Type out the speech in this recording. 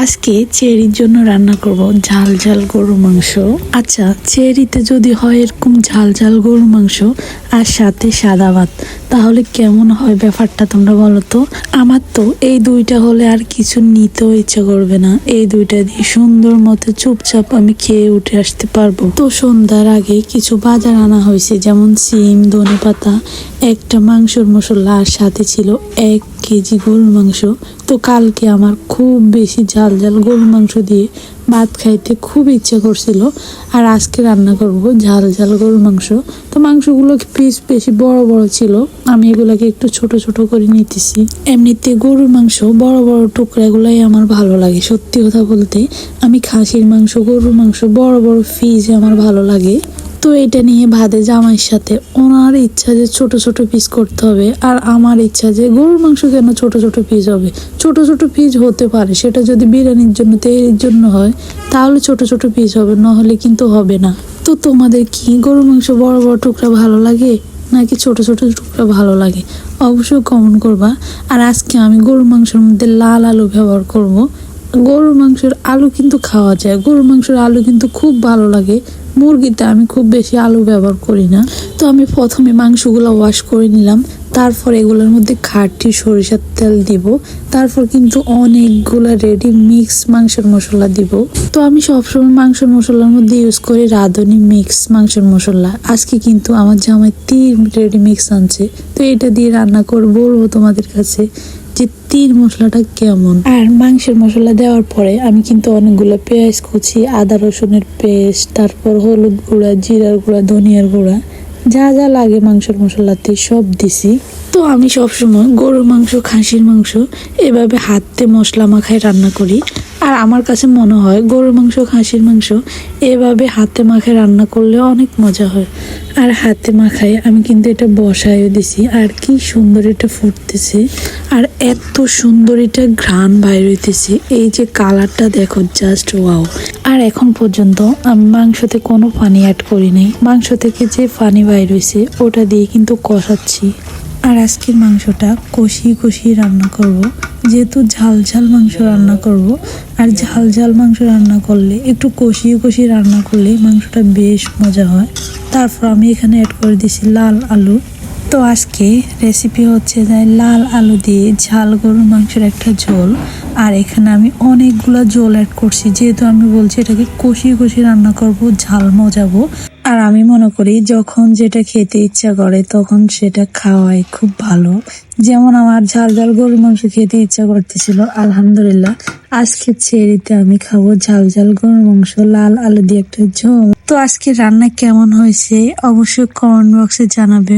আজকে চেরির জন্য রান্না করব ঝাল ঝাল গরু মাংস। আচ্ছা, চেরিতে যদি হয় এরকম ঝাল ঝাল গরু মাংস আর সাথে সাদা ভাত, তাহলে কেমন হয় ব্যাপারটা তোমরা বলো তো। আমার তো এই দুইটা হলে আর কিছু নিতেও ইচ্ছা করবে না। এই দুইটা দিয়ে সুন্দর মতো চুপচাপ আমি খেয়ে উঠে আসতে পারবো। তো সন্ধ্যার আগে কিছু বাজার আনা হয়েছে, যেমন সিম, ধনেপাতা, একটা মাংসের মশলা, আর সাথে ছিল 1 কেজি গরুর মাংস। তো কালকে আমার খুব বেশি ঝাল ঝাল গরুর মাংস দিয়ে ভাত খাইতে খুব ইচ্ছা করছিল, আর আজকে রান্না করব ঝাল ঝাল গরুর মাংস। তো মাংসগুলো পিস বেশি বড় বড় ছিল, আমি এগুলাকে একটু ছোট ছোট করে নিতেছি। এমনিতে গরুর মাংস বড় বড় টুকরাগুলাই আমার ভালো লাগে। সত্যি কথা বলতে আমি খাসির মাংস, গরুর মাংস বড় বড় পিস আমার ভালো লাগে। তো এটা নিয়ে ভাদে জামাইয়ের সাথে, ওনার ইচ্ছা যে ছোট ছোট পিস করতে হবে, আর আমার ইচ্ছা যে গরুর মাংস কেন ছোট ছোট পিস হবে। ছোট ছোট পিস হতে পারে, সেটা যদি বিরিয়ানির জন্য, তৈরির জন্য হয় তাহলে ছোট ছোট পিস হবে, নহলে কিন্তু হবে না। তো তোমাদের কি গরুর মাংস বড় বড় টুকরা ভালো লাগে নাকি ছোট ছোট টুকরা ভালো লাগে, অবশ্যই কমেন্ট করবা। আর আজকে আমি গরুর মাংসের মধ্যে লাল আলু ব্যবহার করব। গরুর মাংসের আলু কিন্তু খাওয়া যায়, গরুর মাংসের আলু কিন্তু খুব ভালো লাগে। মুরগিতে আমি খুব বেশি আলু ব্যবহার করি না। তো আমি প্রথমে মাংসগুলো ওয়াশ করে নিলাম, তারপর এগুলোর মধ্যে খাঁটি সরিষার তেল দিব, তারপর কিন্তু অনেকগুলো রেডি মিক্স মাংসের মশলা দিব। তো আমি সবসময় মাংসের মশলার মধ্যে ইউজ করি রাঁধুনি মিক্স মাংসের মশলা। আজকে কিন্তু আমার জামাই 3 রেডি মিক্স আনছে, তো এটা দিয়ে রান্না করে বলবো তোমাদের কাছে যে তীর মশলাটা কেমন। আর মাংসের মশলা দেওয়ার পরে আমি কিন্তু অনেকগুলো পেঁয়াজ কুচি, আদা রসুনের পেস্ট, তারপর হলুদ গুঁড়া, জিরার গুঁড়া, ধনিয়ার গুঁড়া, যা যা লাগে মাংসের মশলাতে সব দিছি। তো আমি সবসময় গরুর মাংস, খাসির মাংস এভাবে হাতে মশলা মাখায় রান্না করি। আর আমার কাছে মনে হয় গরুর মাংস, খাসির মাংস এভাবে হাতে মাখায় রান্না করলে অনেক মজা হয়। আর হাতে মাখায় আমি কিন্তু এটা বসায়ও দিছি, আর কি সুন্দর এটা ফুটতেছে, আর এত সুন্দর এটা ঘ্রাণ বাইর হইতেছে। এই যে কালারটা দেখো, জাস্ট ওয়াও। আর এখন পর্যন্ত আমি মাংসতে কোনো পানি অ্যাড করি নাই, মাংস থেকে যে পানি বাইর হয়েছে ওটা দিয়ে কিন্তু কষাচ্ছি। আর আজকের মাংসটা কষিয়ে কষিয়ে রান্না করব, যেহেতু ঝাল ঝাল মাংস রান্না করব। আর ঝাল ঝাল মাংস রান্না করলে, একটু কষিয়ে কষিয়ে রান্না করলে মাংসটা বেশ মজা হয়। তারপর আমি এখানে অ্যাড করে দিয়েছি লাল আলু। তো আজকে রেসিপি হচ্ছে যে লাল আলু দিয়ে ঝাল গরুর মাংসের একটা ঝোল। আর এখানে আমি অনেকগুলো ঝোল অ্যাড করছি, যেহেতু আমি বলছি এটাকে কষিয়ে কষিয়ে রান্না করব, ঝাল মজাবো। আর আমি মনে করি যখন যেটা খেতে ইচ্ছা করে তখন সেটা খাওয়াই খুব ভালো। যেমন আমার ঝাল ঝাল গরুর মাংস খেতে ইচ্ছা করতেছিল, আলহামদুলিল্লাহ আজকে চেরিতে আমি খাবো ঝাল ঝাল গরুর মাংস, লাল আলু দিয়ে একটা ঝোল। তো আজকে রান্না কেমন হয়েছে অবশ্যই কমেন্ট বক্সে জানাবে।